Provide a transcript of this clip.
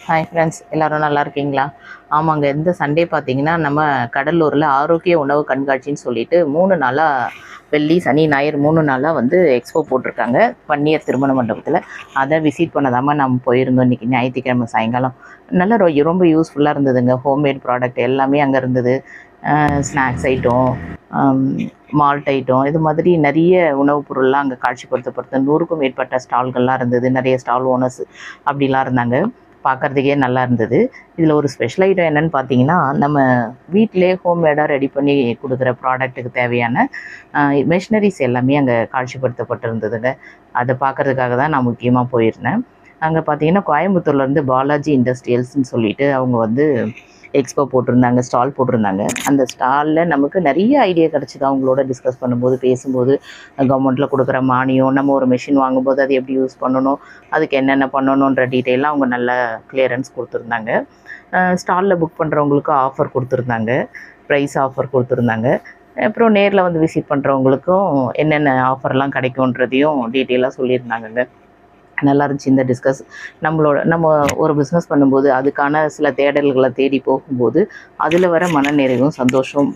Hi friends, எல்லோரும் நல்லா இருக்கீங்களா? ஆமாங்க, இந்த சண்டே பார்த்தீங்கன்னா நம்ம கடலூரில் ஆரோக்கிய உணவு கண்காட்சின்னு சொல்லிட்டு 3 நாளாக வெள்ளி சனி ஞாயிறு 3 நாளாக வந்து எக்ஸ்போ போட்டிருக்காங்க பன்னியர் திருமண மண்டபத்தில். அதை விசிட் பண்ணதாமல் நம்ம போயிருந்தோம் இன்றைக்கி ஞாயிற்றுக்கிழமை சாயங்காலம். நல்லா ரொம்ப யூஸ்ஃபுல்லாக இருந்ததுங்க. ஹோம்மேட் ப்ராடக்ட் எல்லாமே அங்கே இருந்தது. ஸ்நாக்ஸ் ஐட்டம், மால்ட் ஐட்டம், இது மாதிரி நிறைய உணவுப் பொருள்லாம் அங்கே காட்சிப்படுத்தப்படுது. 100க்கும் மேற்பட்ட ஸ்டால்கள்லாம் இருந்தது. நிறைய ஸ்டால் ஓனர்ஸ் அப்படிலாம் இருந்தாங்க. பார்க்குறதுக்கே நல்லா இருந்தது. இதில் ஒரு ஸ்பெஷல் ஐட்டம் என்னென்னு பார்த்தீங்கன்னா, நம்ம வீட்டிலே ஹோம்மேடாக ரெடி பண்ணி கொடுக்குற ப்ராடக்ட்டுக்கு தேவையான மெஷினரிஸ் எல்லாமே அங்கே காட்சிப்படுத்தப்பட்டிருந்ததுங்க. அதை பார்க்குறதுக்காக தான் நான் முக்கியமாக போயிருந்தேன். அங்கே பார்த்தீங்கன்னா கோயம்புத்தூர்லேருந்து பாலாஜி இண்டஸ்ட்ரியல்ஸ்ன்னு சொல்லிட்டு அவங்க வந்து எக்ஸ்போ போட்டிருந்தாங்க, ஸ்டால் போட்டிருந்தாங்க. அந்த ஸ்டாலில் நமக்கு நிறைய ஐடியா கிடச்சிது. அவங்களோட டிஸ்கஸ் பண்ணும்போது, பேசும்போது, கவர்மெண்ட்டில் கொடுக்குற மானியம், நம்ம ஒரு மிஷின் வாங்கும்போது அது எப்படி யூஸ் பண்ணணும், அதுக்கு என்னென்ன பண்ணணுன்ற டீட்டெயிலாக அவங்க நல்ல கிளியரன்ஸ் கொடுத்துருந்தாங்க. ஸ்டாலில் புக் பண்ணுறவங்களுக்கு ஆஃபர் கொடுத்துருந்தாங்க, ப்ரைஸ் ஆஃபர் கொடுத்துருந்தாங்க. அப்புறம் நேரில் வந்து விசிட் பண்ணுறவங்களுக்கும் என்னென்ன ஆஃபர்லாம் கிடைக்குன்றதையும் டீட்டெயிலாக சொல்லியிருந்தாங்கங்க. நல்லா இருந்துச்சு இந்த டிஸ்கஸ். நம்ம ஒரு பிஸ்னஸ் பண்ணும்போது அதுக்கான சில தேடல்களை தேடி போகும்போது அதில் வர மனநிறைவும் சந்தோஷம்